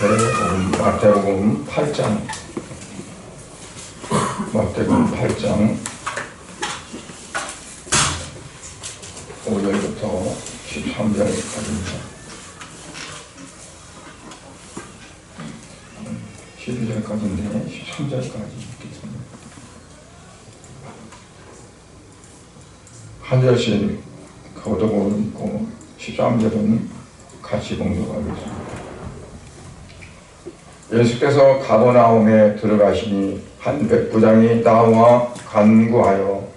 마태복음 8장 5절부터 13절까지입니다. 12절까지인데 13절까지 읽겠습니다. 한 절씩 거두고 읽고 13절은 같이 봉독하겠습니다. 예수께서 가버나움에 들어가시니 한 백부장이 나와 간구하여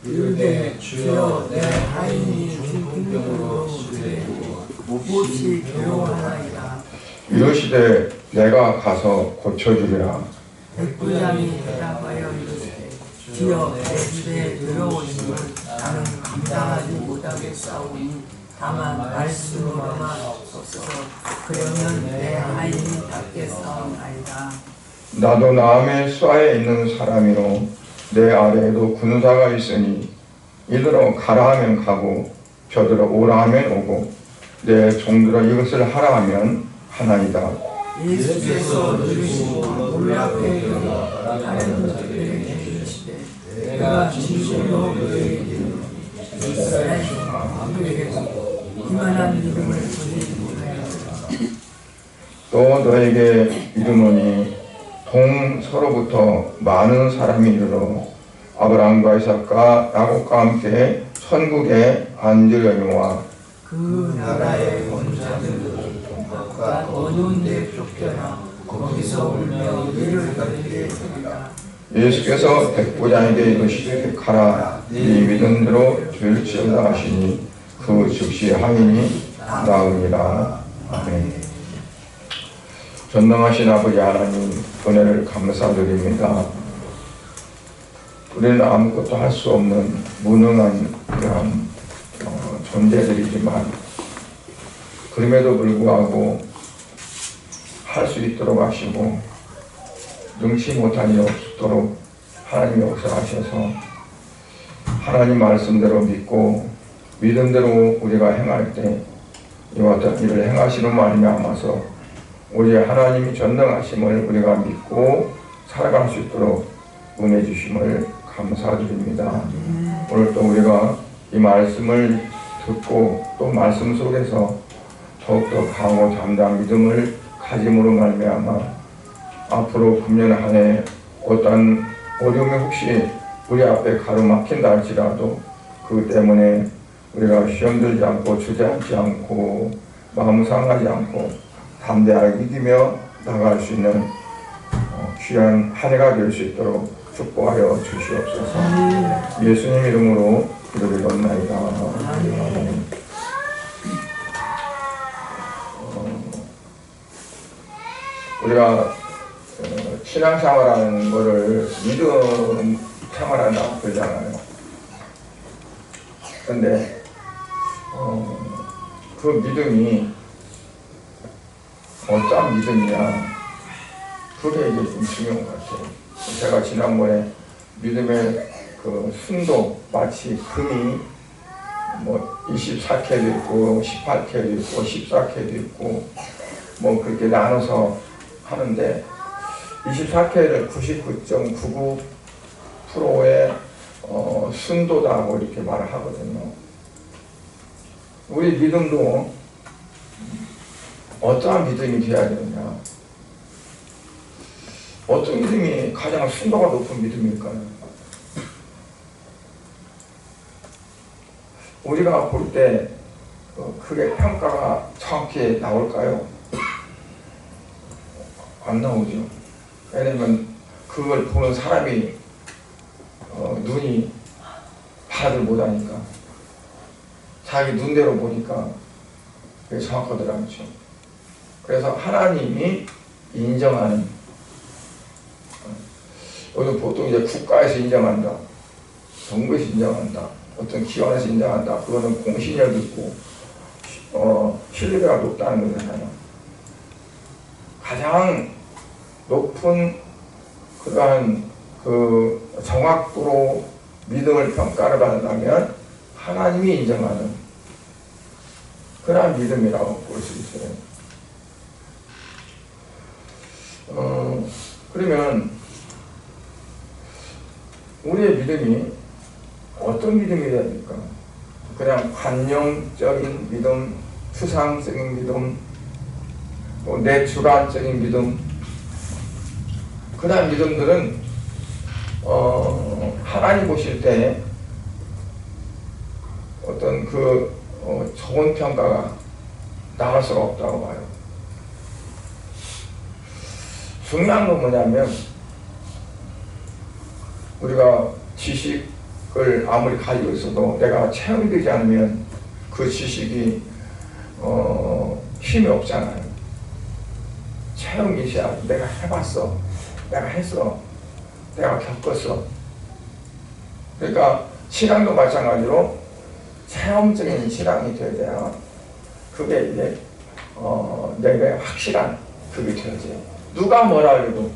이르되 주여 내 하인이 중풍병으로 시되고 몹시 괴로워하나이다. 이르시되 내가 가서 고쳐주리라. 백부장이 대답하여 이르되 주여 내 집에 들어오심을 나는 감당하지 못하겠사오니 다만 말씀으로만 없어서 그러면 내 하인이 낫겠사오나이다. 나도 나음의 쏴에 있는 사람이로 내 아래에도 군사가 있으니 이들어 가라 하면 가고 저들어 오라 하면 오고 내 종들어 이것을 하라 하면 하나이다. 예수께서 이르시고 놀랍게 여겨 다른 자들에게 이르시되 내가 진실로 너희에게 이스라엘 아무에게도 이만한 믿음을 보이지 못하였으나 또 너에게 이르노니 동서로부터 많은 사람이 이르러 아브라함과 이삭과 야곱과 함께 천국에 앉으려니와 그 나라의 권자들은 어두운 데 쫓겨나 거기서 울며 이를 걸리게 되리라. 예수께서 백부장에게 이르시되 가라 네 믿음대로 될지어다 하시니 그 즉시 하인이 나으니라. 아멘. 전능하신 아버지 하나님 은혜를 감사드립니다. 우리는 아무것도 할 수 없는 무능한 그런 존재들이지만 그럼에도 불구하고 할 수 있도록 하시고 능치 못한 일 없도록 하나님이 역사하셔서 하나님 말씀대로 믿고 믿음대로 우리가 행할 때 이와 같은 일을 행하시는 말미암아서 우리 하나님이 전능하심을 우리가 믿고 살아갈 수 있도록 은혜 주심을 감사드립니다. 오늘 또 우리가 이 말씀을 듣고 또 말씀 속에서 더욱더 강하고 담대한 믿음을 가짐으로 말미암아 앞으로 금년 한 해 어떤 어려움이 혹시 우리 앞에 가로막힌다 할지라도 그 때문에 우리가 시험 들지 않고 주저앉지 않고 마음 상하지 않고 담대하게 이기며 나갈 수 있는 귀한 한 해가 될 수 있도록 축복하여 주시옵소서. 예수님 이름으로 기도드리옵나이다. 아멘. 우리가 신앙생활하는 거를 믿음 생활한다고 그러잖아요. 근데 그 믿음이 어떤 믿음이냐, 그게 이제 좀 중요한 것 같아요. 제가 지난번에 믿음의 그 순도, 마치 금이 뭐 24K도 있고 18K도 있고 14K도 있고 뭐 그렇게 나눠서 하는데 24K를 99.99%의 순도다고 이렇게 말을 하거든요. 우리 믿음도 어떠한 믿음이 되어야 되느냐, 어떤 믿음이 가장 순도가 높은 믿음일까요? 우리가 볼 때 그게 평가가 정확히 나올까요? 안 나오죠. 왜냐면 그걸 보는 사람이 눈이 파악을 못하니까 자기 눈대로 보니까 그게 정확하지 않죠. 그래서 하나님이 인정하는, 오늘 보통 이제 국가에서 인정한다, 정부에서 인정한다, 어떤 기관에서 인정한다, 그거는 공신력이 있고 신뢰가 높다는 거잖아요. 가장 높은 그러한 그 정확도로 믿음을 평가를 받는다면 하나님이 인정하는 그러한 믿음이라고 볼 수 있어요. 그러면 우리의 믿음이 어떤 믿음이 돼야 될까? 그냥 관념적인 믿음, 추상적인 믿음, 내 주관적인 믿음, 그런 믿음들은 하나님 보실 때 어떤 좋은 평가가 나올 수가 없다고 봐요. 중요한 건 뭐냐면 우리가 지식을 아무리 가지고 있어도 내가 체험되지 않으면 그 지식이 힘이 없잖아요. 체험이 있어야 내가 해봤어, 내가 했어, 내가 겪었어. 그러니까 신앙도 마찬가지로 체험적인 신앙이 되어야 돼요. 그게 이제 내가 확실한 그게 되어야지. 누가 뭐라 해도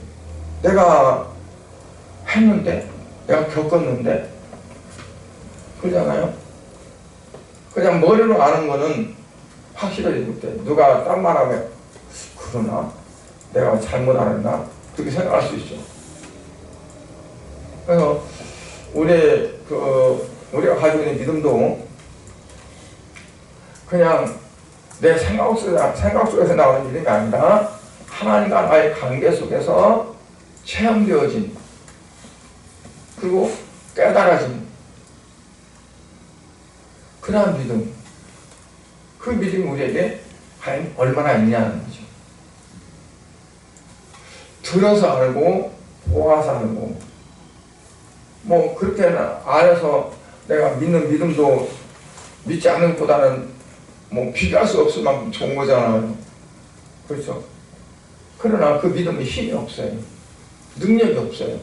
내가 했는데, 내가 겪었는데, 그러잖아요. 그냥 머리로 아는 거는 확실하지 못해. 누가 딴 말하면 그러나? 내가 잘못 알았나? 그렇게 생각할 수 있죠. 그래서 우리가 가지고 있는 믿음도 그냥 내 생각 속에서 나오는 믿음이 아니라 하나님과 나의 관계 속에서 체험되어진, 그리고 깨달아진 그러한 믿음. 그 믿음이 우리에게 과연 얼마나 있냐는 거죠. 들어서 알고 보아서 알고 뭐 그렇게 알아서 내가 믿는 믿음도 믿지 않는 것보다는 뭐 비교할 수 없을 만큼 좋은 거잖아요. 그렇죠? 그러나 그 믿음에 힘이 없어요. 능력이 없어요.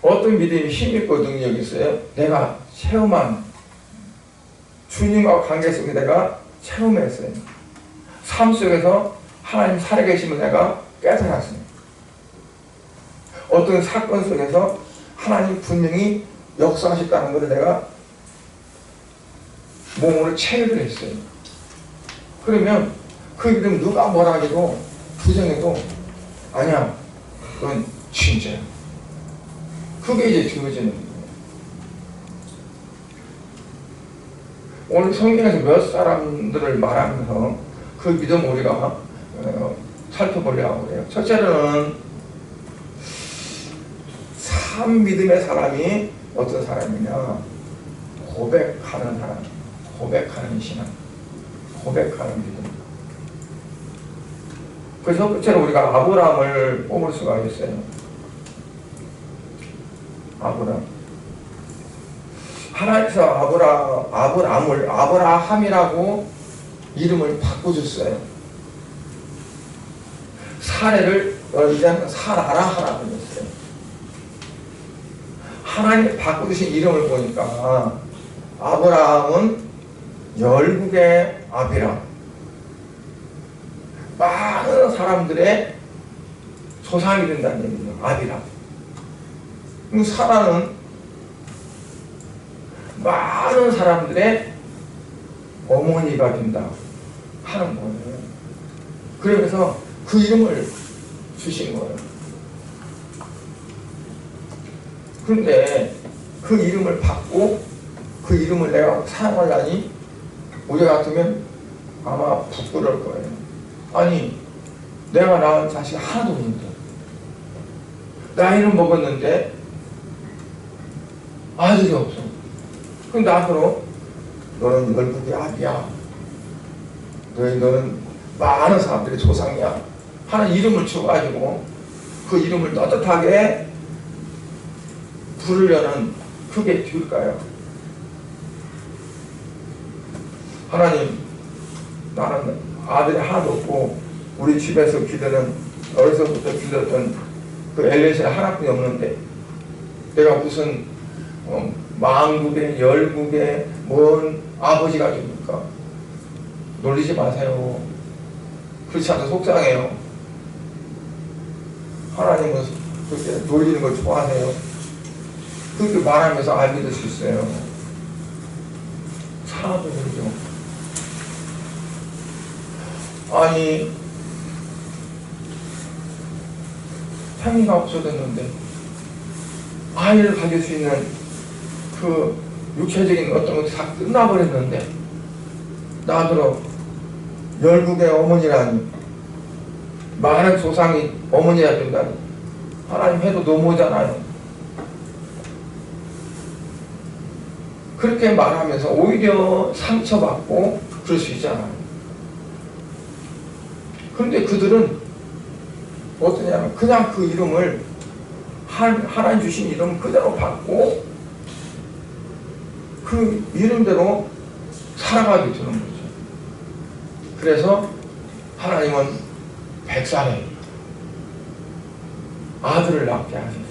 어떤 믿음이 힘 있고 능력이 있어요? 내가 체험한 주님과 관계 속에 내가 체험했어요. 삶 속에서 하나님 살아계심을 내가 깨달았어요. 어떤 사건 속에서 하나님 분명히 역사하셨다는 것을 내가 몸으로 체험을 했어요. 그러면 그 믿음 누가 뭐라 해도 부정해도 아니야, 그건 진짜야. 그게 이제 주어지는 거예요. 오늘 성경에서 몇 사람들을 말하면서 그 믿음 우리가 살펴보려고 해요. 첫째로는 참 믿음의 사람이 어떤 사람이냐? 고백하는 사람, 고백하는 신앙, 고백하는 믿음. 그 첫 번째로 우리가 아브라함을 뽑을 수가 있어요. 아브라함. 하나님께서 아브라함을 아브라함이라고 이름을 바꿔줬어요. 사례를 이제는 사라라 하라고 했어요. 하나님이 바꿔주신 이름을 보니까 아브라함은 열국의 아비람, 많은 사람들의 조상이 된다는 얘기죠. 아비람. 사라는 많은 사람들의 어머니가 된다 하는 거예요. 그러면서 그 이름을 주신 거예요. 그런데 그 이름을 받고 그 이름을 내가 사용하려니 우리 같으면 아마 부끄러울 거예요. 아니, 내가 낳은 자식 하나도 없는데, 나이는 먹었는데 아들이 없어. 그럼 나더러 너는 열국의 아비야, 너는 많은 사람들의 조상이야 하는 이름을 줘가지고 그 이름을 떳떳하게 부르려는 그게 될까요? 하나님, 나는 아들이 하나도 없고 우리 집에서 기도는 어려서부터 기도했던 그 엘리야의 하나뿐이 없는데 내가 무슨 만국의 열국의 뭔 아버지가 됩니까? 놀리지 마세요. 그렇지 않아서 속상해요. 하나님은 그렇게 놀리는 걸 좋아하세요. 그렇게 말하면서 안 믿을 수 있어요. 사람도 그러죠. 아니, 행위가 없어졌는데 아이를 가질 수 있는 그 육체적인 어떤 것이 다 끝나버렸는데 나더러 열국의 어머니라니, 많은 조상이 어머니가 된다니, 하나님 해도 너무하잖아요. 그렇게 말하면서 오히려 상처받고 그럴 수 있잖아요. 그런데 그들은 어떠냐면 그냥 그 이름을 하나님 주신 이름 그대로 받고 그 이름대로 살아가게 되는 거죠. 그래서 하나님은 100살에 아들을 낳게 하셨어요.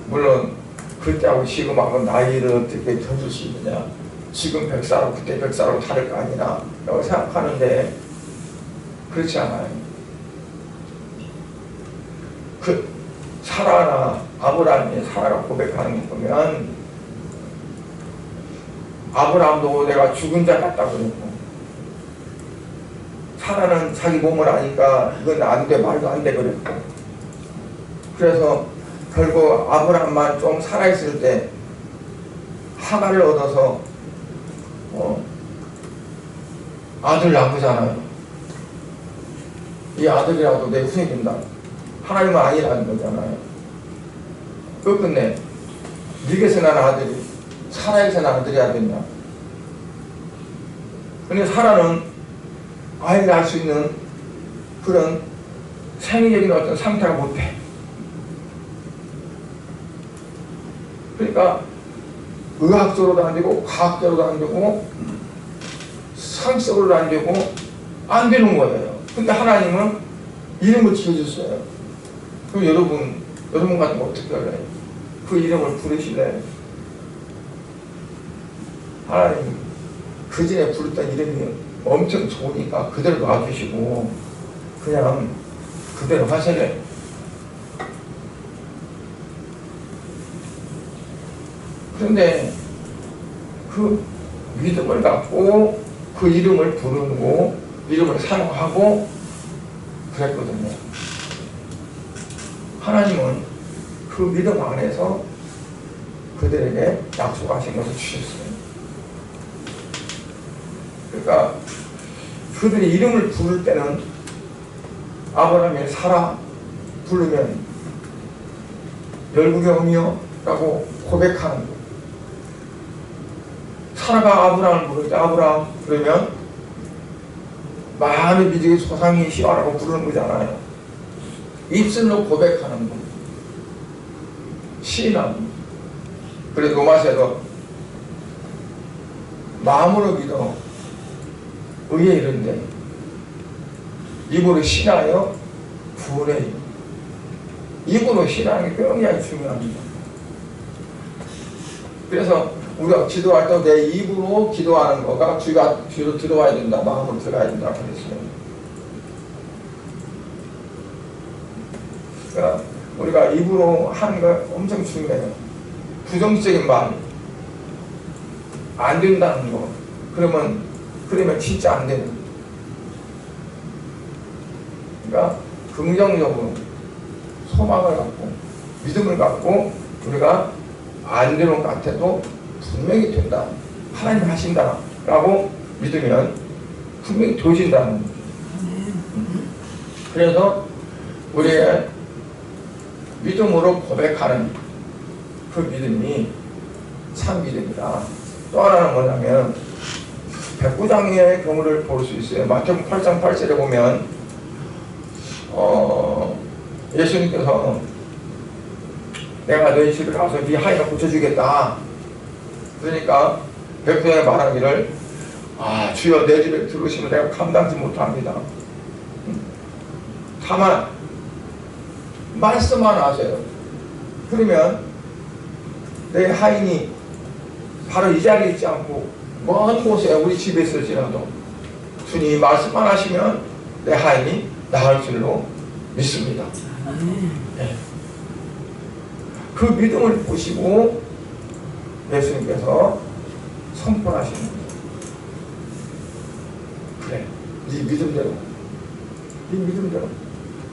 물론 그때하고 지금하고 나이를 어떻게 져줄 수 있느냐, 지금 100살하고 그때 100살하고 다를 거 아니냐 라고 생각하는데 그렇지 않아요. 그 사라나 아브라함이 사라가 고백하는 거 보면 아브라함도 내가 죽은 자 같다고 그랬고, 사라는 자기 몸을 아니까 이건 안 돼, 말도 안 돼 그랬고, 그래서 결국 아브라함만 좀 살아있을 때 하가를 얻어서 아들 낳은 거잖아요. 이 아들이라도 내 후손이 된다. 하나님은 아니라는 거잖아요. 끝끝내 늙어서 난 아들이 사라에서 난 아들이야 된다. 근데 사라는 아이를 낳을 수 있는 그런 생리적인 어떤 상태가 못해. 그러니까 의학적으로도 안 되고 과학적으로도 안 되고 상식적으로도 안 되고 안 되는 거예요. 근데 하나님은 이름을 지어줬어요. 그럼 여러분 같은 거 어떻게 할래요? 그 이름을 부르실래요? 하나님 그 전에 부르던 이름이 엄청 좋으니까 그대로 놔주시고 그냥 그대로 하시래. 그런데 그 믿음을 갖고 그 이름을 부르고 이름을 사용하고 그랬거든요. 하나님은 그 믿음 안에서 그들에게 약속하신 것을 주셨어요. 그러니까 그들이 이름을 부를 때는 아브라함이 사라 부르면 열국의 어미여 라고 고백하는 거예요. 사라가 아브라함을 부를 때 아브라함 그러면 많은 민족의 조상이시라고 부르는 거잖아요. 입술로 고백하는 거, 시인하는 거. 그래서 로마서에도 마음으로 믿어 의에 이른데 입으로 신하여 구원에 이른다. 입으로 신하는 게 굉장히 중요합니다. 그래서 우리가 기도할 때 내 입으로 기도하는 거가 귀로 들어와야 된다, 마음으로 들어가야 된다 그랬어요. 그러니까 우리가 입으로 하는 거 엄청 중요해요. 부정적인 말 안 된다는 거 그러면 진짜 안 되는. 그러니까 긍정적으로 소망을 갖고 믿음을 갖고 우리가 안 되는 것 같아도 분명히 된다, 하나님 하신다 라고 믿으면 분명히 되신다는 거죠. 그래서 우리의 믿음으로 고백하는 그 믿음이 참 믿음이다. 또 하나는 뭐냐면 백부장의 경우를 볼 수 있어요. 마태복음 8장 8절에 보면 예수님께서 내가 너희 집에 가서 네 하인을 고쳐주겠다. 그러니까 백부장이 말하기를 주여 내 집에 들어오시면 내가 감당지 못합니다. 다만 말씀만 하세요. 그러면 내 하인이 바로 이 자리에 있지 않고 먼 곳에 우리 집에 있을지라도 주님이 말씀만 하시면 내 하인이 나을 줄로 믿습니다. 네. 그 믿음을 보시고 예수님께서 선포하시는 거예요. 그래, 네 믿음대로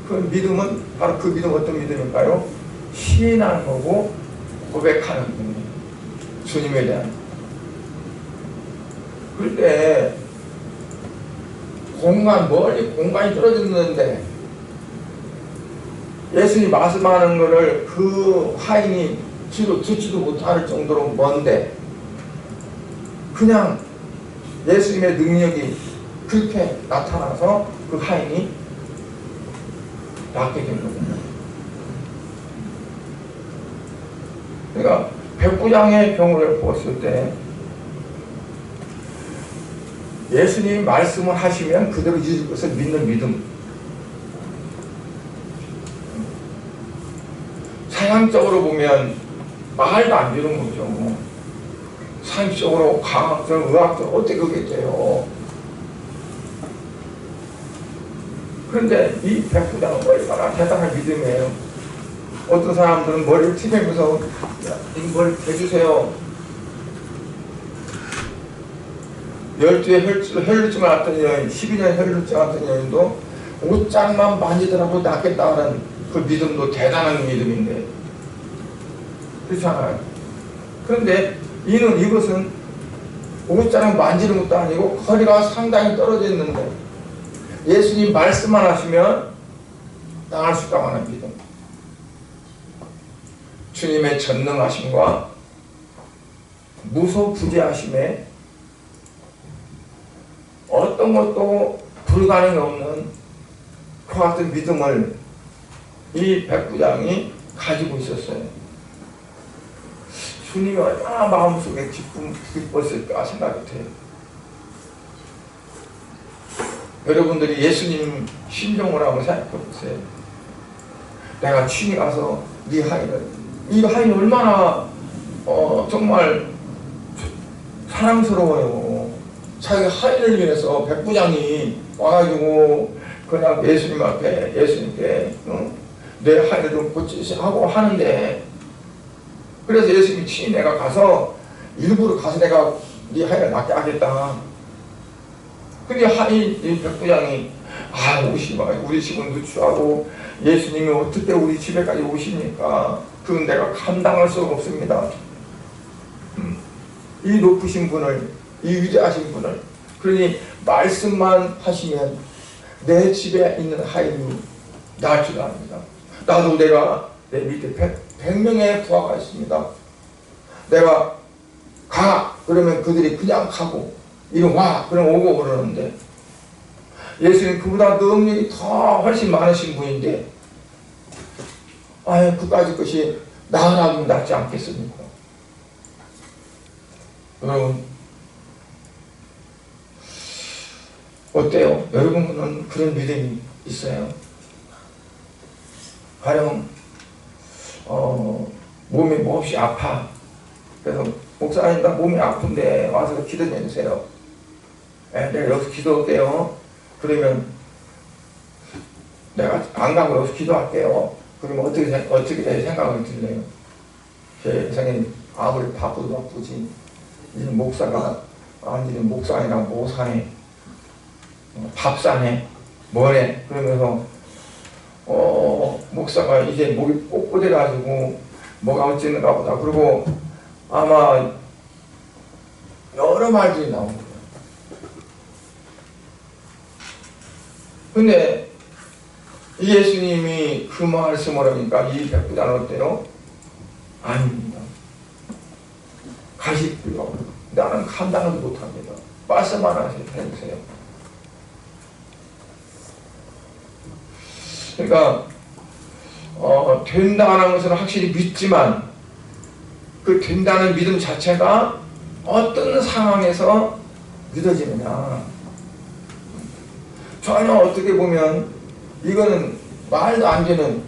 그 믿음은 바로 그 믿음 어떤 믿음일까요? 신앙하는 거고 고백하는 거예요. 주님에 대한. 그럴 때 멀리 공간이 떨어졌는데 예수님이 말씀하는 것을 그 하인이 듣지도 못할 정도로 먼데 그냥 예수님의 능력이 그렇게 나타나서 그 하인이 낫게 된 거잖아요. 그러니까 백부장의 경우를 보았을 때 예수님이 말씀을 하시면 그대로 이루실 것을 믿는 믿음. 사양적으로 보면 말도 안 되는 거죠. 사양적으로, 과학적으로, 의학적으로 어떻게 그게 돼요? 그런데 이 백부장은 얼마나 대단한 믿음이에요. 어떤 사람들은 머리를 튀기면서 이 머리 대주세요. 12의 혈루증을 앓던 여인, 12년 혈루증을 앓던 여인도 옷장만 만지더라도 낫겠다는 그 믿음도 대단한 믿음인데 그렇잖아요. 그런데 이것은 옷장을 만지는 것도 아니고 거리가 상당히 떨어져 있는데 예수님 말씀만 하시면 나갈 수 있다는 믿음. 주님의 전능하심과 무소부재하심에 어떤 것도 불가능이 없는 그 같은 믿음을 이 백부장이 가지고 있었어요. 주님이 얼마나 마음속에 기뻤을까 생각이 돼요. 여러분들이 예수님 신종을 한번 생각해 보세요. 내가 친히 가서 이 하인이 얼마나 정말 사랑스러워요. 자기 하인을 위해서 백부장이 와가지고 그냥 예수님 앞에 예수님께 내 하인을 좀 고치시라고 하는데 그래서 예수님이 친히 내가 가서 일부러 가서 내가 네 하인을 낫게 하겠다. 근데 이 백부장이 우리 집은 누추하고 예수님이 어떻게 우리 집에까지 오십니까? 그건 내가 감당할 수가 없습니다. 이 높으신 분을, 이 위대하신 분을, 그러니 말씀만 하시면 내 집에 있는 하인이 나을 줄 압니다. 나도 내가 내 밑에 100명의 부하가 있습니다. 내가 가! 그러면 그들이 그냥 가고 이리 와! 그럼 오고 그러는데 예수님 그보다 능력이 더 훨씬 많으신 분인데 그까짓 것이 나으라면 낫지 않겠습니까? 여러분 어때요? 여러분은 그런 믿음이 있어요? 가령 몸이 몹시 아파. 그래서 목사님 나 몸이 아픈데 와서 기도 좀 해주세요. 내가 여기서 기도해도 돼요? 그러면 내가 안 가고 여기서 기도할게요. 그러면 어떻게 생각을 들려요? 제 생각에 아무리 바쁘도 바쁘지 이제 목사가 아니면 목사 아니라 모사네 밥사네 뭐래 그러면서 목사가 이제 목이 꼿꼿해가지고 뭐가 어찌는가 보다. 그리고 아마 여러 말들이 나온 거예요. 근데 이 예수님이 그 말씀을 하니까 이 백부장은 어때요? 아닙니다. 가십시오. 나는 감당을 못합니다. 말씀만 해주세요. 그러니까 된다는 것은 확실히 믿지만 그 된다는 믿음 자체가 어떤 상황에서 믿어지느냐. 전혀 어떻게 보면 이거는 말도 안 되는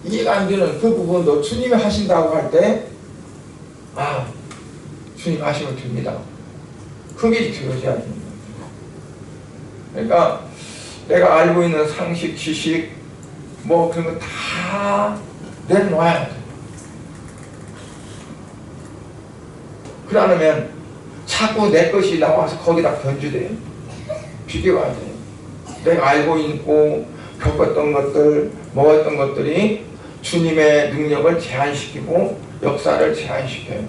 이해가 안 되는 그 부분도 주님이 하신다고 할 때 주님 하시면 됩니다. 그게 되어져야 됩니다. 그러니까 내가 알고 있는 상식, 지식 뭐 그런 거 다 내려놔야 돼. 그러면 자꾸 내 것이 나와서 거기다 변주돼요. 비교가 안 돼요. 내가 알고 있고 겪었던 것들, 먹었던 것들이 주님의 능력을 제한시키고 역사를 제한시켜요.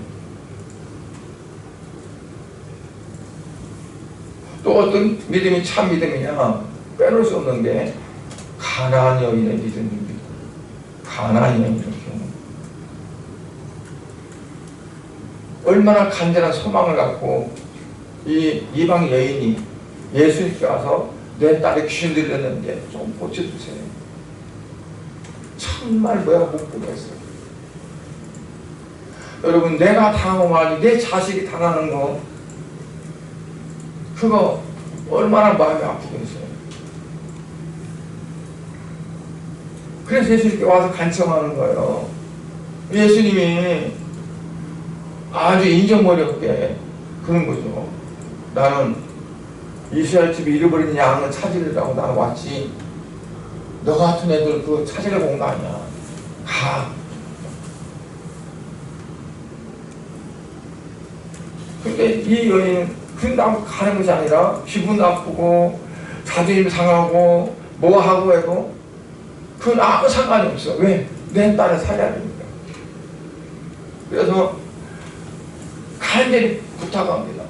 또 어떤 믿음이 참 믿음이냐, 빼놓을 수 없는 게 가나안 여인의 믿음입니다. 가나안 여인 이렇게 얼마나 간절한 소망을 갖고 이 이방 여인이 예수님께 와서 내 딸이 귀신 들렸는데 좀 고쳐주세요. 정말 뭐야 못 보겠어요. 여러분, 내가 당하고 내 자식이 당하는 거, 그거 얼마나 마음이 아프겠어요. 그래서 예수님께 와서 간청하는 거예요. 예수님이 아주 인정머리 없게 그런 거죠. 나는 이스라엘 집이 잃어버린 양을 찾으려고 나는 왔지, 너 같은 애들 그거 찾으려고 온 거 아니야. 가. 근데 이 여인은 그냥 가는 것이 아니라 기분 나쁘고 자존심 상하고 뭐하고 해도 그건 아무 상관이 없어. 왜? 내 딸을 살려야 되니까. 그래서 간절히 부탁합니다.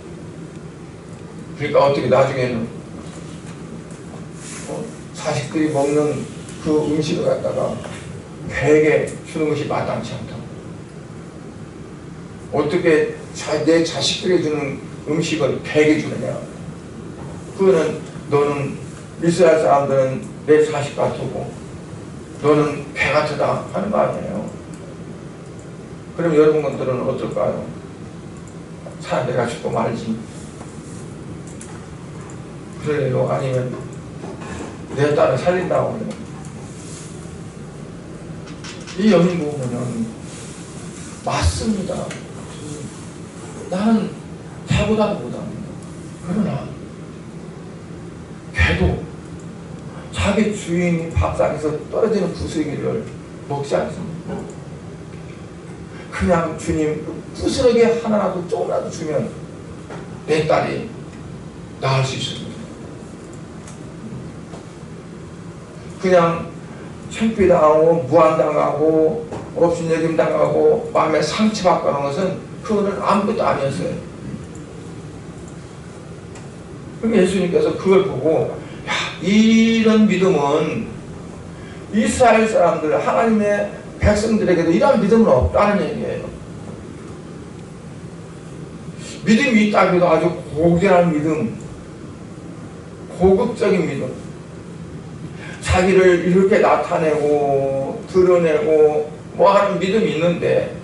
그러니까 어떻게 나중에는 자식들이 먹는 그 음식을 갖다가 배에게 주는 것이 마땅치 않다. 어떻게 내 자식들에게 주는 음식을 배에게 주느냐. 그거는 너는 이스라엘 사람들은 내 자식 같고 너는 배 같으다 하는 거 아니에요. 그럼 여러분들은 어떨까요? 내가 죽고 말지. 그래요? 아니면 내 딸을 살린다고 해요. 이 여인 보면은 맞습니다. 나는 배보다도 못합니다. 그러나 걔도 자기 주인이 밥상에서 떨어지는 부스러기를 먹지 않습니다. 그냥 주님 부스러기 하나라도 조금이라도 주면 내 딸이 나을 수 있습니다. 그냥 창피당하고 무한당하고 업신여김당하고 마음에 상처받고 하는 것은 그거는 아무것도 아니었어요. 그럼 예수님께서 그걸 보고 야, 이런 믿음은 이스라엘 사람들 하나님의 백성들에게도 이런 믿음은 없다는 얘기예요. 믿음이 있다고 해도 아주 고귀한 믿음, 고급적인 믿음, 자기를 이렇게 나타내고 드러내고 뭐 하는 믿음이 있는데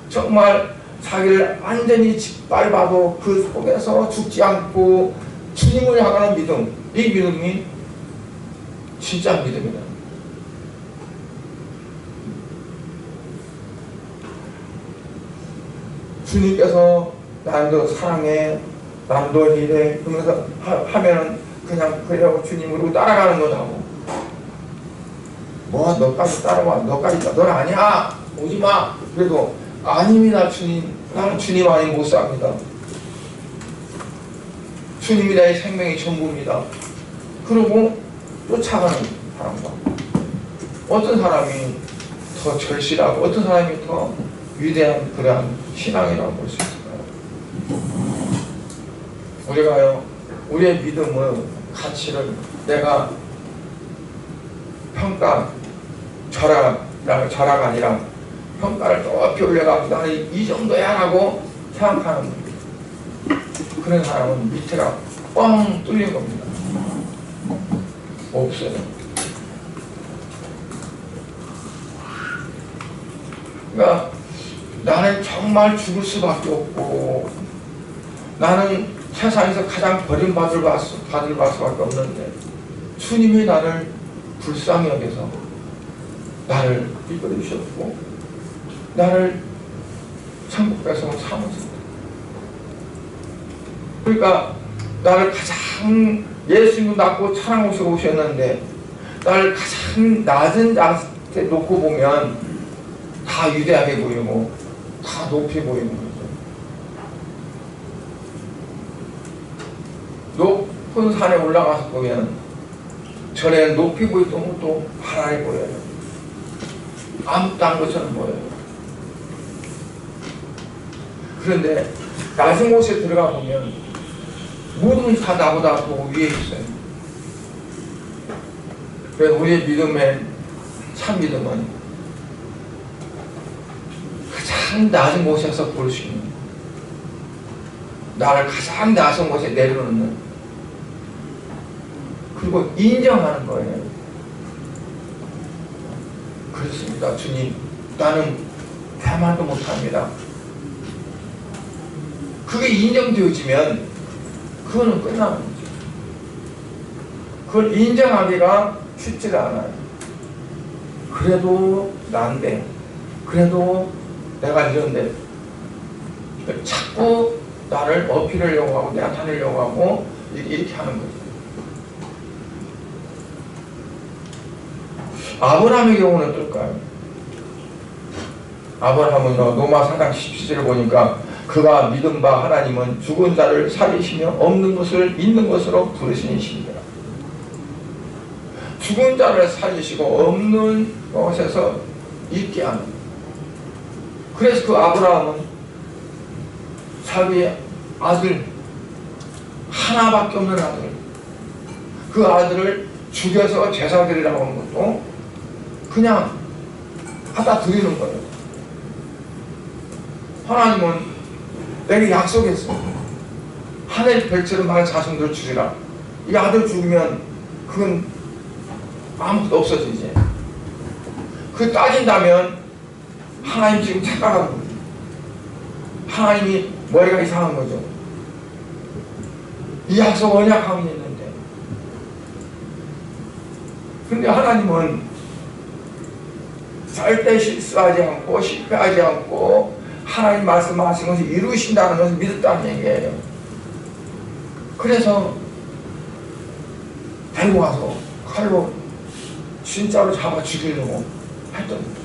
정말 자기를 완전히 짓밟아도 그 속에서 죽지 않고 주님을 향하는 믿음, 이 믿음이 진짜 믿음이다. 주님께서 나도 사랑해, 나도 이래 그러면서 하면은 그냥 그래요 주님으로 따라가는 거다고. 뭐 너까지 따라와, 너까지 넌 아니야, 오지마. 그래도 아닙니다 주님, 나는 주님 아니 못 삽니다. 주님이 나의 생명의 전부입니다. 그러고 쫓아가는 사람과 어떤 사람이 더 절실하고 어떤 사람이 더 위대한 그러한 신앙이라고 볼 수 있을까요? 우리가요, 우리의 믿음의 가치를 내가 평가, 절하가 아니라 평가를 높이 올려가지고 나는 이 정도야 라고 생각하는 겁니다. 그런 사람은 밑에가 뻥 뚫린 겁니다. 없어요. 그러니까 나는 정말 죽을 수밖에 없고 나는 세상에서 가장 버림받을 수밖에 없는데 주님이 나를 불쌍히 여겨서 나를 이끌어 주셨고 나를 천국 백성으로 삼으셨다. 그러니까 나를 가장 예수님 낳고 찬양하시고 오셨는데 나를 가장 낮은 자세 놓고 보면 다 위대하게 보이고 다 높이 보이는 거죠. 높은 산에 올라가서 보면 전에는 높이 보였던 것도 하나님 보여요. 아무것도 안 것처럼 보여요. 그런데 낮은 곳에 들어가 보면 모든 것이 다 나보다 더 위에 있어요. 그래서 우리의 믿음의 참 믿음은 가장 낮은 곳에서 볼 수 있는, 나를 가장 낮은 곳에 내려놓는, 그리고 인정하는 거예요. 그렇습니다. 주님, 나는 대만도 못합니다. 그게 인정되어지면 그거는 끝나는 거죠. 그걸 인정하기가 쉽지가 않아요. 그래도 난데, 그래도 내가 이런데, 자꾸 나를 어필하려고 하고 나타내려고 하고 이렇게 하는 거죠. 아브라함의 경우는 어떨까요? 아브라함은 로마 4장 17절을 보니까 그가 믿은 바 하나님은 죽은 자를 살리시며 없는 것을 있는 것으로 부르시니시니라. 죽은 자를 살리시고 없는 것에서 있게 하는. 그래서 그 아브라함은 자기의 아들, 하나밖에 없는 아들, 그 아들을 죽여서 제사 드리라고 하는 것도 그냥 하다 드리는 거예요. 하나님은 내게 약속했어. 하늘 별처럼 많은 자손들을 주리라. 이 아들 죽으면 그건 아무것도 없어지지. 그 따진다면 하나님 지금 착각한 거죠. 하나님이 머리가 이상한 거죠. 이 약속 언약하고 있는데. 근데 하나님은 절대 실수하지 않고 실패하지 않고 하나님 말씀하신 것을 이루신다는 것을 믿었다는 얘기예요. 그래서 데리고 와서 칼로 진짜로 잡아 죽이려고 했던 거죠.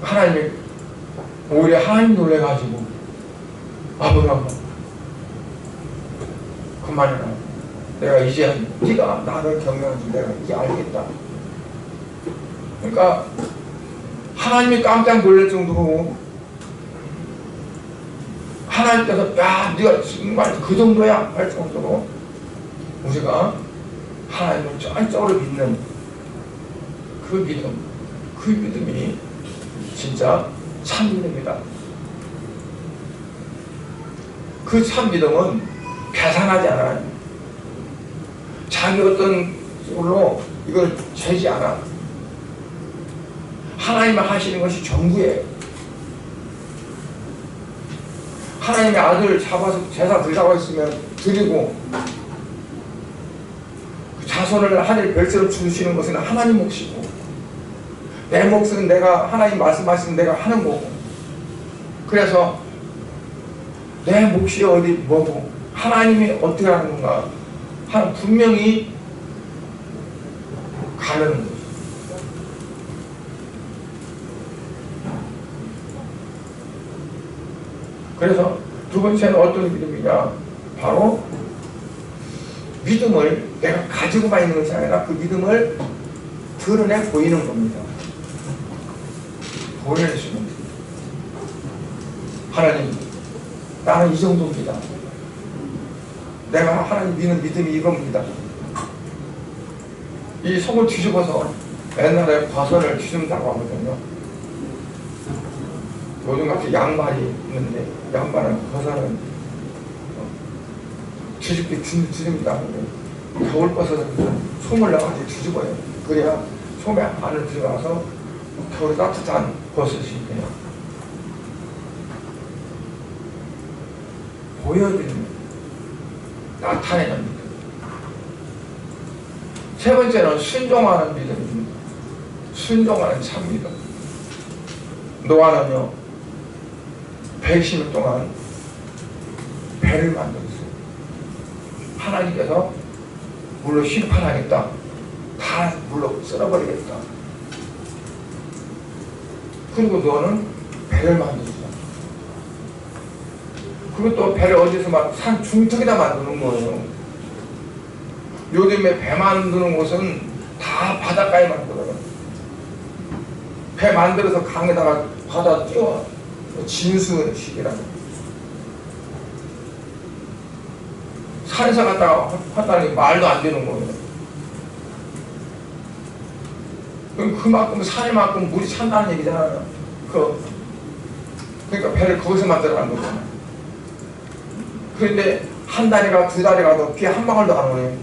하나님이 오히려 하나님 놀래가지고 아브라함아 그만해라. 내가 이제 네가 나를 경영해서 내가 이제 알겠다. 그러니까 하나님이 깜짝 놀랄 정도로 하나님께서 야 네가 정말 그 정도야 할 정도로 우리가 하나님을 쩔쩔을 믿는 그 믿음, 그 믿음이 진짜 참 믿음이다. 그 참 믿음은 계산하지 않아요. 자기 어떤 걸로 이걸 재지 않아. 하나님이 하시는 것이 전부예요. 하나님의 아들을 잡아서 제사 드리라고 했으면 드리고 그 자손을 하늘 별처럼 주시는 것은 하나님 몫이고 내 몫은 내가 하나님 말씀하시는 내가 하는 거고 그래서 내 몫이 어디 뭐고 하나님이 어떻게 하는 건가 분명히 가르는 거죠. 그래서 두 번째는 어떤 믿음이냐 바로 믿음을 내가 가지고만 있는 것이 아니라 그 믿음을 드러내 보이는 겁니다. 보여주시는 겁니다. 하나님 나는 이 정도입니다. 내가 하나님 믿는 믿음이 이겁니다. 이 속을 뒤집어서 옛날에 버선을 뒤집는다고 하거든요. 요즘같이 양말이 있는데 양말은 버선은 뒤집니다 하는데 겨울버섯은 솜을 넣어가지고 뒤집어요. 그래야 솜에 안을 들어가서 겨울에 따뜻한 버섯이 그냥 보여드리는 나타내는 믿음. 세 번째는 순종하는 믿음입니다. 순종하는 참 믿음. 노아는요 120년 동안 배를 만들었어요. 하나님께서 물로 심판하겠다. 다 물로 쓸어버리겠다. 그리고 너는 배를 만들었어. 그리고 또 배를 어디서 막 산 중턱에다 만드는 거예요. 요즘에 배 만드는 곳은 다 바닷가에 만들어요. 배 만들어서 강에다가 바다 띄워. 진수식이라고. 산에서 갔다가 한다니 말도 안 되는 거예요. 그만큼 산에만큼 물이 찬다는 얘기잖아요. 그러니까 배를 거기서 만들어가는 거잖아요. 그런데 한 달이가 두 달이 가도 비 한 방울도 안 오네요.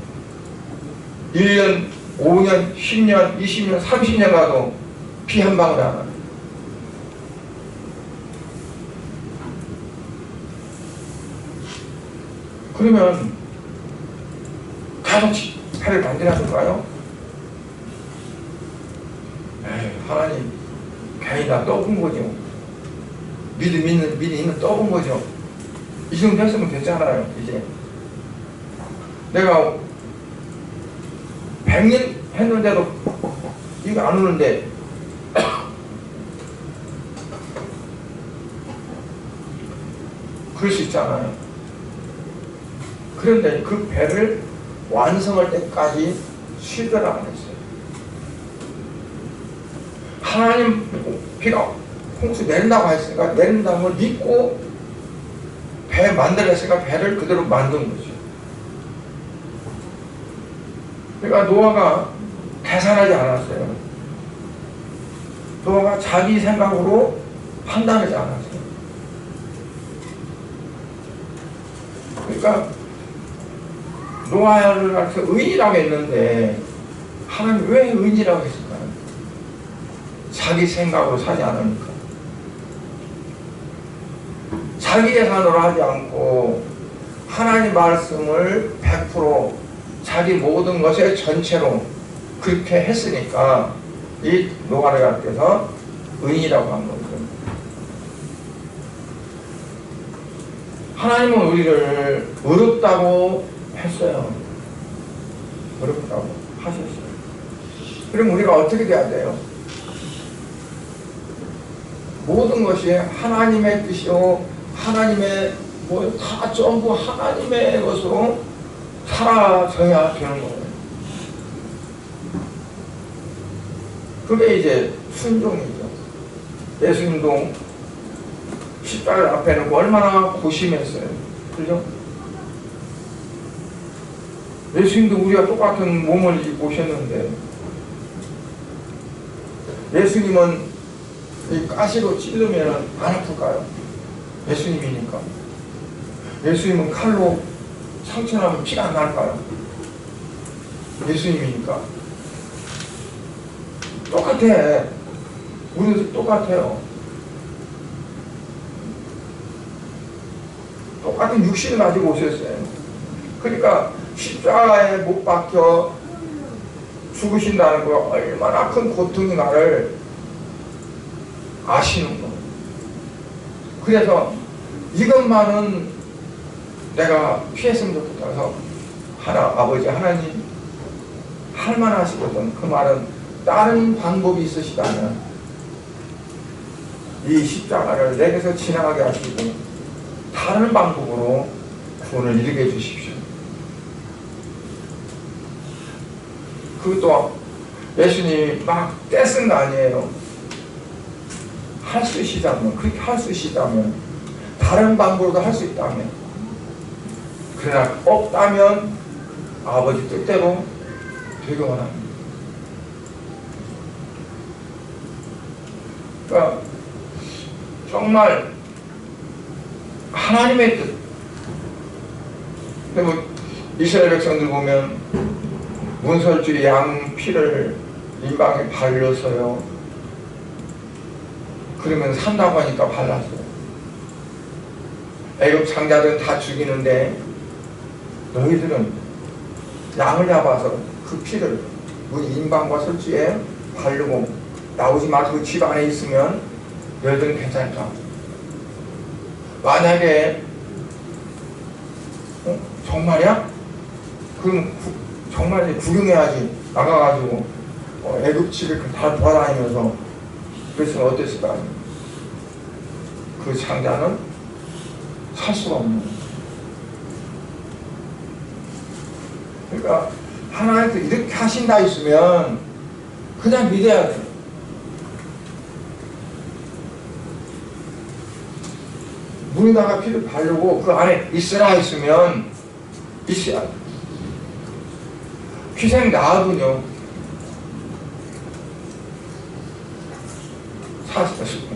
1년, 5년, 10년, 20년, 30년 가도 비 한 방울 안 와요. 그러면 가서 배를 만들어줄까요? 에이, 하나님 괜히 다 떠본 거죠. 믿음 떠본 거죠. 이 정도 했으면 됐잖아요. 이제 내가 100년 했는데도 이거 안 오는데 그럴 수 있잖아요. 그런데 그 배를 완성할 때까지 쉬들 안 했어요. 하나님 비가 홍수 내린다고 했으니까 내린다는 걸 믿고 배 만들었으니까 배를 그대로 만든 거죠. 그러니까 노아가 계산하지 않았어요. 노아가 자기 생각으로 판단하지 않았어요. 그러니까 노아를 가르쳐 의인이라고 했는데 하나님 왜 의인이라고 했을까요? 자기 생각으로 사지 않으니까. 자기 예산으로 하지 않고 하나님 말씀을 100% 자기 모든 것의 전체로 그렇게 했으니까 이 노아를 가르쳐서 의인이라고 한 거죠. 하나님은 우리를 어렵다고 했어요. 어렵다고 하셨어요. 그럼 우리가 어떻게 돼야 돼요? 모든 것이 하나님의 뜻이요, 하나님의 다 전부 하나님의 것으로 살아져야 되는 거예요. 그게 이제 순종이죠. 예수님도 십자가를 앞에 놓고 얼마나 고심했어요. 그죠? 예수님도 우리가 똑같은 몸을 입고 오셨는데 예수님은 이 가시로 찌르면 안 아플까요? 예수님이니까. 예수님은 칼로 상처나면 피가 안 날까요? 예수님이니까. 똑같아. 우리도 똑같아요. 똑같은 육신을 가지고 오셨어요. 그러니까 십자가에 못 박혀 죽으신다는 거 얼마나 큰 고통이 나를 아시는 거. 그래서 이것만은 내가 피했으면 좋겠다. 그래서 아버지 하나님 할만하시거든. 그 말은 다른 방법이 있으시다면 이 십자가를 내게서 지나가게 하시고 다른 방법으로 구원을 이루게 해주십시오. 그것도 예수님이 막 떼쓴 거 아니에요. 할 수 있다면, 그렇게 할 수 있다면, 다른 방법으로도 할 수 있다면, 그러나 없다면 아버지 뜻대로 되게 원합니다. 그러니까 정말 하나님의 뜻. 근데 뭐 이스라엘 백성들 보면 문설주의 양 피를 인방에 발려서요. 그러면 산다고 하니까 발랐어요. 애굽 장자들은 다 죽이는데 너희들은 양을 잡아서 그 피를 우리 인방과 설주에 바르고 나오지 마시고 집 안에 있으면 너희들은 괜찮다. 만약에 정말이야? 그럼 정말 구경해야지. 나가가지고 애굽 집에 다 돌아다니면서 그랬으면 어땠을까? 그 장자는 살 수가 없는 거예요. 그러니까 하나님께서 이렇게 하신다 했으면 그냥 믿어야 돼. 물에다가 피를 바르고 그 안에 있으라 했으면 있어야 돼. 희생 나하군요.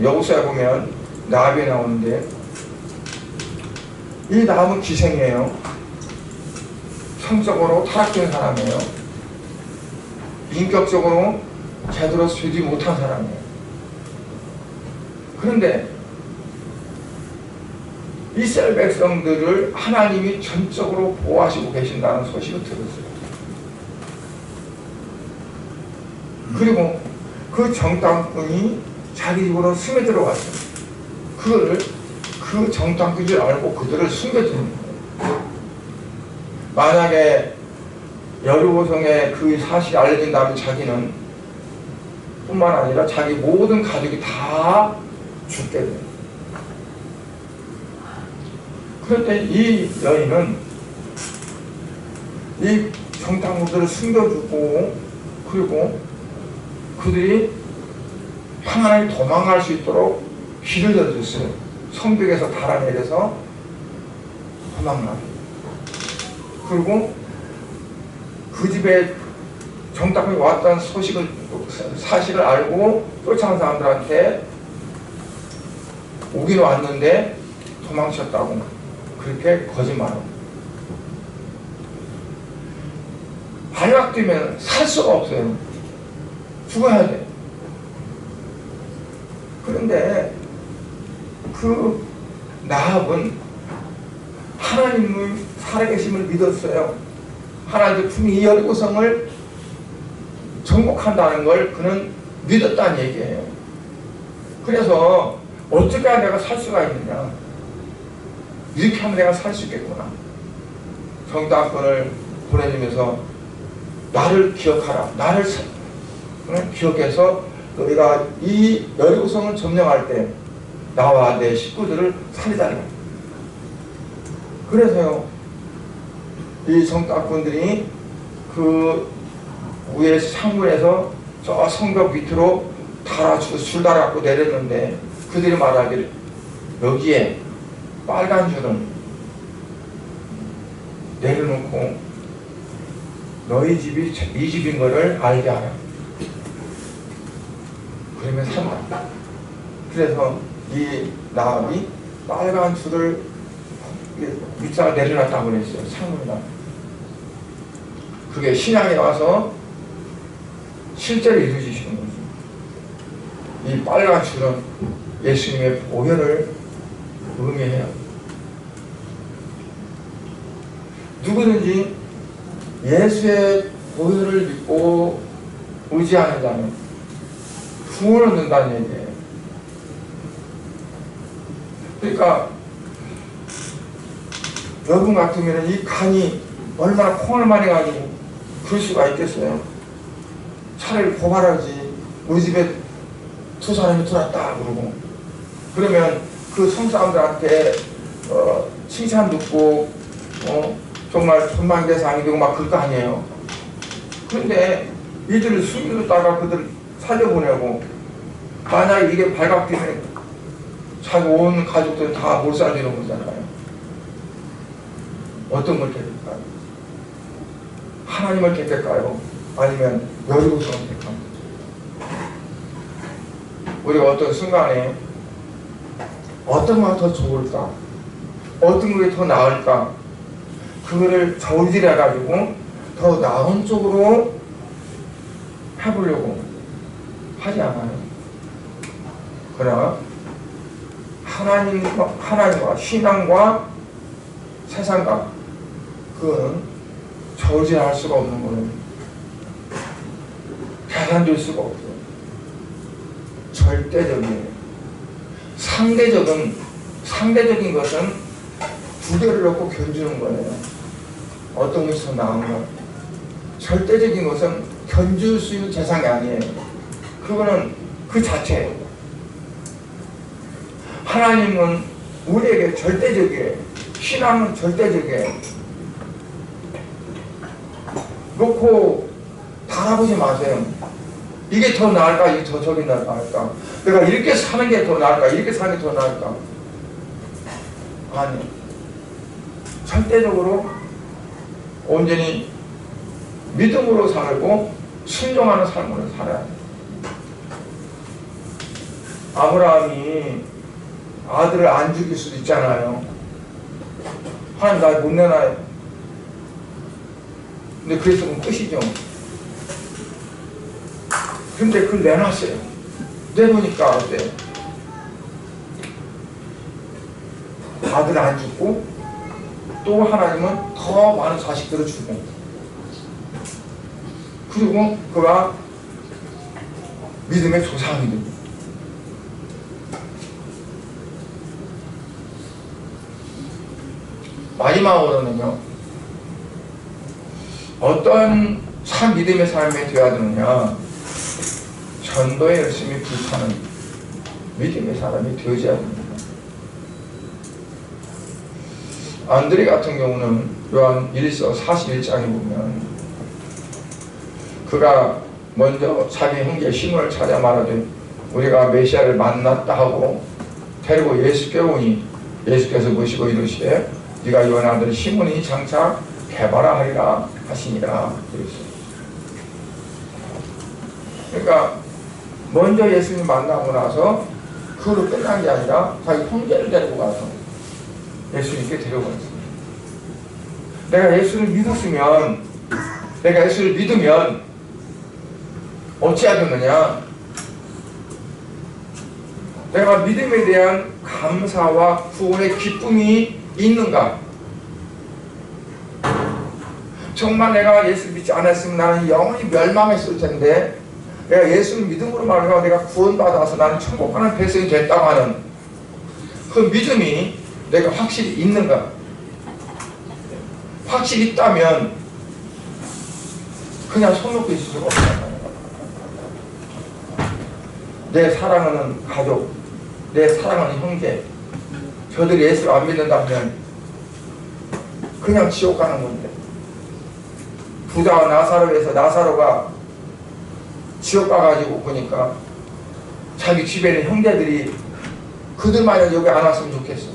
여호수아에 보면 나합이 나오는데 이 나합은 기생이에요. 성적으로 타락된 사람이에요. 인격적으로 제대로 되지 못한 사람이에요. 그런데 이스라엘 백성들을 하나님이 전적으로 보호하시고 계신다는 소식을 들었어요. 그리고 그 정탐꾼이 자기 집으로 스며들어왔어요. 그 정탐꾼인 줄 알고 그들을 숨겨두는 거예요. 만약에 여리고성에 그 사실이 알려진 다음에 자기는 뿐만 아니라 자기 모든 가족이 다 죽게 돼요. 그런데 이 여인은 이 정탐꾼들을 숨겨주고 그리고 그들이 평안하게 도망갈 수 있도록 길을 열어줬어요. 성벽에서 달아내려서 도망가게. 그리고 그 집에 정탐꾼이 왔다는 사실을 알고 쫓아온 사람들한테 오긴 왔는데 도망쳤다고 그렇게 거짓말하고. 발각되면 살 수가 없어요. 죽어야 돼. 그런데 그 나합은 하나님의 살아계심을 믿었어요. 하나님의 분이 이 여리고성을 정복한다는 걸 그는 믿었다는 얘기예요. 그래서 어떻게 해야 내가 살 수가 있느냐. 이렇게 하면 내가 살 수 있겠구나. 정탐꾼을 보내주면서 나를 기억하라. 나를 기억해서 너희가 이 여리고성을 점령할 때 나와 내 식구들을 살리자는 거예요. 그래서요, 이 정탐꾼들이 그 위에 상문에서 저 성벽 밑으로 줄 달아갖고 내렸는데 그들이 말하기를 여기에 빨간 줄은 내려놓고 너희 집이 이 집인 거를 알게 하라. 그러면 산다. 그래서 이 나합이 빨간 줄을 밑에다 내려놨다고 그랬어요. 상문에다. 그게 신앙에 와서 실제로 이루어지시는 거죠. 이 빨간 줄은 예수님의 보혈을 의미해요. 누구든지 예수의 보혈을 믿고 의지하는 자는 구원을 얻는다는 얘기예요. 그러니까 여러분 같으면 이 간이 얼마나 콩을 많이 가지고 그럴 수가 있겠어요. 차라리 고발하지. 우리 집에 두 사람이 들어왔다 그러고 그러면 그 성사람들한테 칭찬 듣고 정말 천만개상이 되고 막 그럴 거 아니에요. 그런데 이들을 숨기다가 그들 살려보내고 만약에 이게 발각되면 자기 온 가족들 다 몰살되는 거잖아요. 어떤 걸 택할까요? 하나님을 택할까요? 아니면 여리고성을 택합니까? 우리가 어떤 순간에 어떤 거 더 좋을까? 어떤 게 더 나을까? 그거를 저울질해가지고 더 나은 쪽으로 해보려고 하지 않아요. 그러나 하나님과 신앙과 세상과 그거는 저울질할 수가 없는 거예요. 계산될 수가 없어요. 절대적이에요. 상대적인 것은 두 개를 놓고 견주는 거예요. 어떤 것이 더 나은가? 절대적인 것은 견줄 수 있는 대상이 아니에요. 그거는 그 자체예요. 하나님은 우리에게 절대적이에요. 신앙은 절대적이에요. 놓고 바라보지 마세요. 이게 더 나을까? 이게 더 저기 나을까? 내가 이렇게 사는 게 더 나을까? 이렇게 사는 게 더 나을까? 아니, 절대적으로 온전히 믿음으로 살고 순종하는 삶으로 살아야 돼. 아브라함이 아들을 안 죽일 수도 있잖아요. 하나님 나 못 내놔요. 근데 그랬으면 끝이죠. 근데 그걸 내놨어요. 내보니까 어때요? 아들 안 죽고 또 하나님은 더 많은 자식들을 주고, 그리고 그가 믿음의 조상이 됩니다. 마지막으로는요, 어떤 참 믿음의 삶이 되어야 되느냐, 전도에 열심히 불타는 믿음의 사람이 되어져야 됩니다. 안드레 같은 경우는 요한 1서 41장에 보면 그가 먼저 자기 형제 시몬을 찾아 말하되 우리가 메시아를 만났다 하고 데리고 예수께 오니 예수께서 보시고 이르시되 네가 요한 아들 시몬이 장차 개바라 하리라 하시니라 그랬어요. 그러니까 먼저 예수님 만나고 나서 그걸로 끝난 게 아니라 자기 형제를 데리고 가서 예수님께 데려갔습니다. 내가 예수를 믿었으면, 내가 예수를 믿으면 어찌하겠느냐? 내가 믿음에 대한 감사와 구원의 기쁨이 있는가? 정말 내가 예수를 믿지 않았으면 나는 영원히 멸망했을 텐데, 내가 예수를 믿음으로 말하면 내가 구원받아서 나는 천국 가는 백성이 됐다고 하는 그 믿음이 내가 확실히 있는가? 확실히 있다면 그냥 손 놓고 있을 수가 없잖아요. 내 사랑하는 가족, 내 사랑하는 형제, 저들이 예수를 안 믿는다면 그냥 지옥 가는 건데, 부자와 나사로에서 나사로가 지옥 가가지고 보니까 자기 집에 있는 형제들이 그들만은 여기 안 왔으면 좋겠어.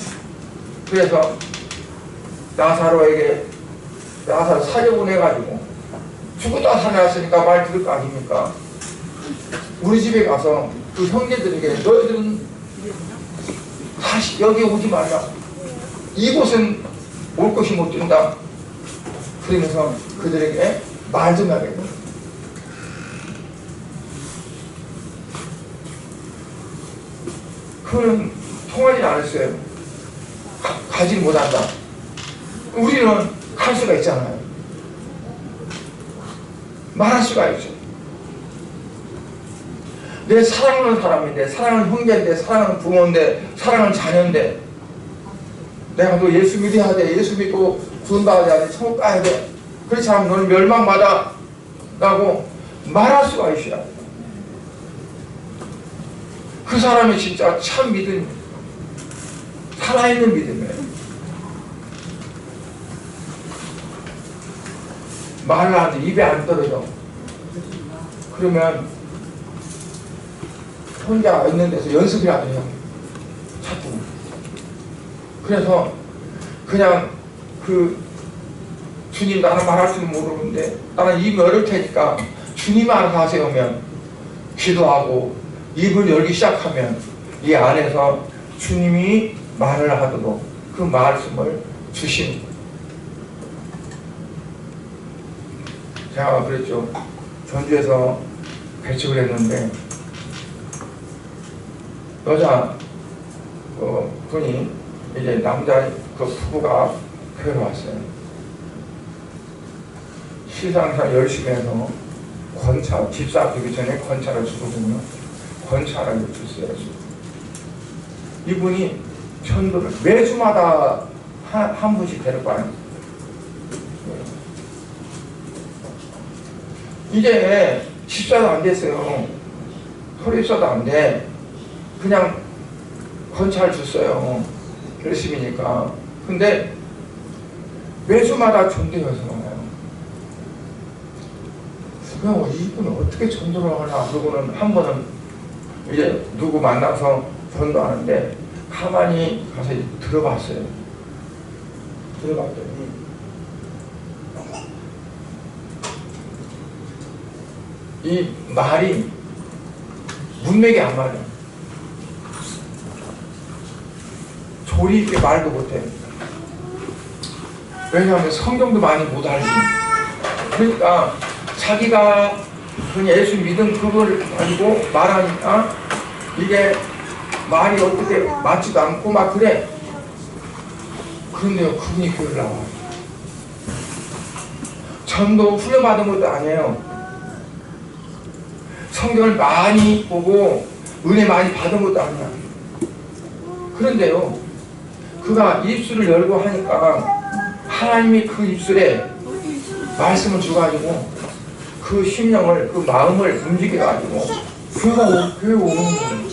그래서 나사로에게 나사로 사려보내가지고 죽었다 살아났으니까 말 들을 거 아닙니까? 우리 집에 가서 그 형제들에게 너희들은 다시 여기 오지 말라. 이곳은 올 것이 못 된다. 그러면서 그들에게 말 좀 하겠다. 그는 통하지 않았어요. 가지 못한다. 우리는 갈 수가 있잖아요. 말할 수가 있죠. 내 사랑하는 사람인데, 사랑하는 형제인데, 사랑하는 부모인데, 사랑하는 자녀인데, 내가 너 예수 믿어야 돼. 예수 믿고 구원받아야 돼. 천국 가야 돼. 그렇지 않으면 너는 멸망받아. 라고 말할 수가 있어야 돼. 그 사람이 진짜 참 믿음, 살아있는 믿음이에요. 말을 하는데 입에 안 떨어져. 그러면 혼자 있는 데서 연습이라도 해요. 자꾸. 그래서 그냥 주님 나는 말할 줄은 모르는데 나는 입이 어릴 테니까 주님 알아서 하세요면 기도하고 입을 열기 시작하면 이 안에서 주님이 말을 하도록 그 말씀을 주시는 거예요. 제가 그랬죠. 전주에서 배척을 했는데 여자 분이 이제 남자 그 부부가 교회로 왔어요. 시상사 열심히 해서 권차, 집사 되기 전에 권차를 주거든요. 권차를 줬어요. 이분이 전도를 매주마다 한 분씩 데려가요. 이제 집사도 안 됐어요. 소립사도 안 돼. 그냥 권차를 줬어요. 열심히니까. 근데 매주마다 전도여서 와요. 야, 이분은 어떻게 전도를 하나? 그러고는 한 번은 이제 누구 만나서 전도하는데 가만히 가서 들어봤어요. 들어봤더니 이 말이 문맥이 안 맞아. 조리 있게 말도 못해. 왜냐하면 성경도 많이 못 알지. 그러니까 자기가 그냥 예수 믿은 그걸 가지고 말하니까 이게 말이 어떻게 맞지도 않고 막 그래. 그런데요, 그분이 교회를 나와요. 전도 훈련받은 것도 아니에요. 성경을 많이 보고 은혜 많이 받은 것도 아니야. 그런데요, 그가 입술을 열고 하니까 하나님이 그 입술에 말씀을 주가지고 그 심령을, 그 마음을 움직여가지고 교회 오는 거예요.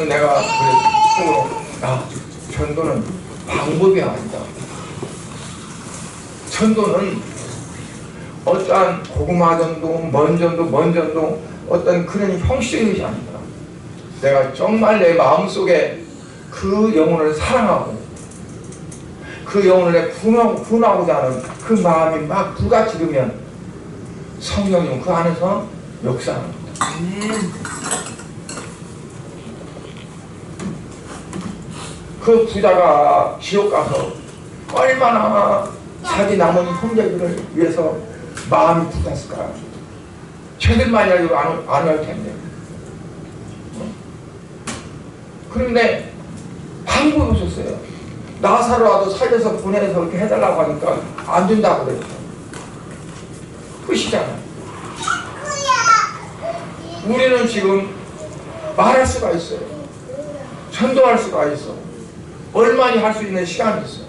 내가 그래서 전도는 방법이 아니다. 전도는 어떠한 고구마 전도, 먼 전도 어떤 그런 형식의 것이 아니다. 내가 정말 내 마음속에 그 영혼을 사랑하고 그 영혼을 구원하고자 하는 그 마음이 막 불같이 들면 성령님 그 안에서 역사합니다. 그 부자가 지옥 가서 얼마나 자기 남은 형제들을 위해서 마음이 불탔을까. 쟤들만이라도 안 할 텐데. 그런데 방법이 없었어요. 나사로라도 살려서 보내서 그렇게 해달라고 하니까 안 된다고 그랬죠. 끝이잖아요. 우리는 지금 말할 수가 있어요. 전도할 수가 있어. 얼마나 할 수 있는 시간이 있어요.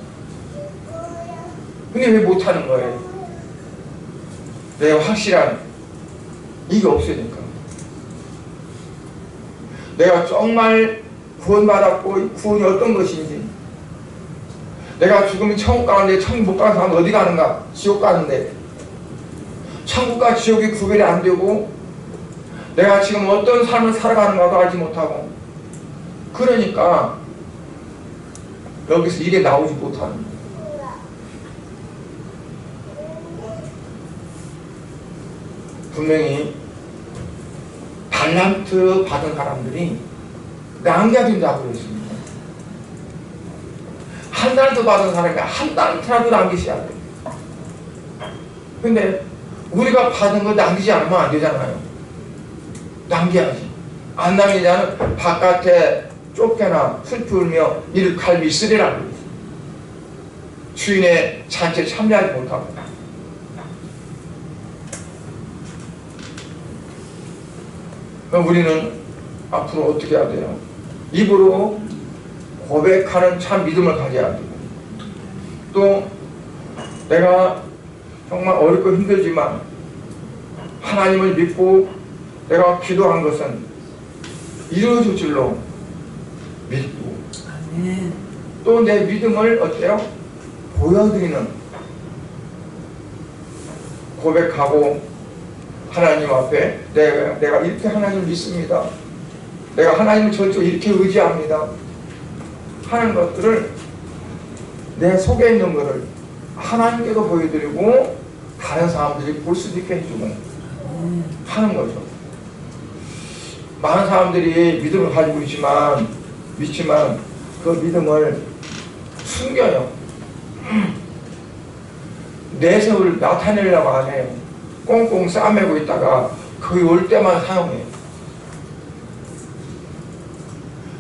근데 왜 못하는 거예요? 내가 확실한 이게 없으니까. 내가 정말 구원받았고 구원이 어떤 것인지, 내가 죽으면 천국 가는데 천국 못 가는 사람은 어디 가는가? 지옥 가는데 천국과 지옥이 구별이 안 되고 내가 지금 어떤 삶을 살아가는가도 알지 못하고, 그러니까 여기서 일에 나오지 못하는 거예요. 분명히 달란트 받은 사람들이 남겨둔다고 그랬습니다. 한 달도 받은 사람이 한 달이라도 남기셔야 돼요. 근데 우리가 받은 거 남기지 않으면 안 되잖아요. 남겨야지. 안 남기자는 바깥에 쫓겨나 슬피 울며 이를 갈비 쓰리라고 그러죠. 주인의 잔치에 참여하지 못하고. 그럼 우리는 앞으로 어떻게 해야 돼요? 입으로 고백하는 참 믿음을 가져야 되고, 또 내가 정말 어렵고 힘들지만 하나님을 믿고 내가 기도한 것은 이루어질 줄로 믿고, 또 내 믿음을 어때요? 보여드리는, 고백하고 하나님 앞에 내가 이렇게 하나님을 믿습니다. 내가 하나님을 전적으로 이렇게 의지합니다. 하는 것들을 내 속에 있는 것을 하나님께도 보여드리고 다른 사람들이 볼 수도 있게 해주고 하는 거죠. 많은 사람들이 믿음을 가지고 믿지만 그 믿음을 숨겨요. 내세울 나타내려고 안 해요. 꽁꽁 싸매고 있다가 거기 올 때만 사용해요.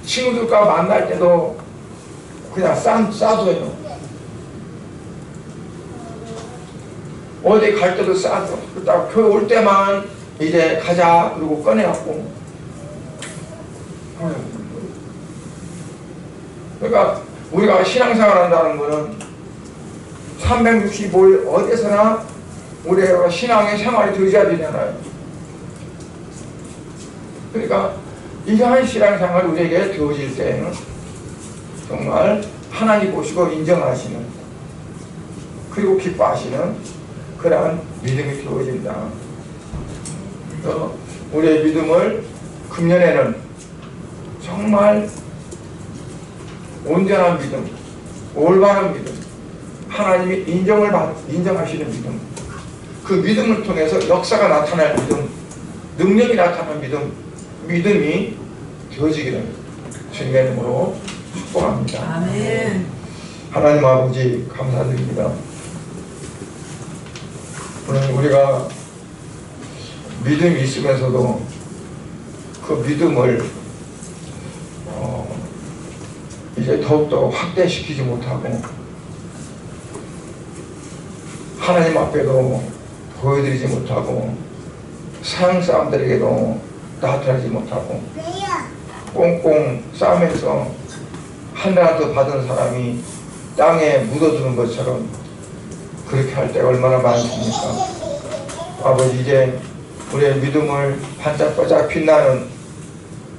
친구들과 만날 때도 그냥 싸줘요. 어디 갈 때도 싸줘. 그러다가 교회 올 때만 이제 가자 그러고 꺼내갖고. 그러니까 우리가 신앙생활 한다는 거는 365일 어디서나 우리가 신앙의 생활이 되어야 되잖아요. 그러니까 이러한 신앙생활이 우리에게 되어질 때에는 정말 하나님 보시고 인정하시는, 그리고 기뻐하시는 그러한 믿음이 되어진다. 또 우리의 믿음을 금년에는 정말 온전한 믿음, 올바른 믿음, 하나님이 인정하시는 믿음, 그 믿음을 통해서 역사가 나타날 믿음, 능력이 나타나는 믿음이 되어지기를 주님의 이름으로 축복합니다. 아멘. 하나님 아버지 감사드립니다. 오늘 우리가 믿음이 있으면서도 그 믿음을 이제 더욱더 확대시키지 못하고 하나님 앞에도 보여드리지 못하고 서양 사람들에게도 나타나지 못하고 꽁꽁 싸면서 하늘한테 받은 사람이 땅에 묻어두는 것처럼 그렇게 할 때가 얼마나 많습니까? 아버지, 이제 우리의 믿음을 반짝반짝 빛나는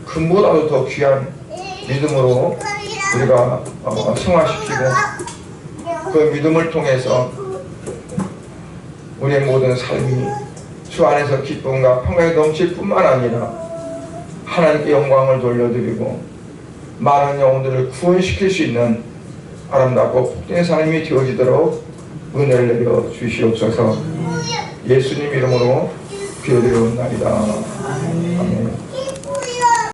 금보다도 더 귀한 믿음으로 우리가 승화시키고 그 믿음을 통해서 우리의 모든 삶이 주 안에서 기쁨과 평강이 넘칠 뿐만 아니라 하나님께 영광을 돌려드리고 많은 영혼들을 구원시킬 수 있는 아름답고 복된 삶이 되어지도록 은혜를 내려 주시옵소서. 예수님 이름으로 기도드리옵나이다. 아멘.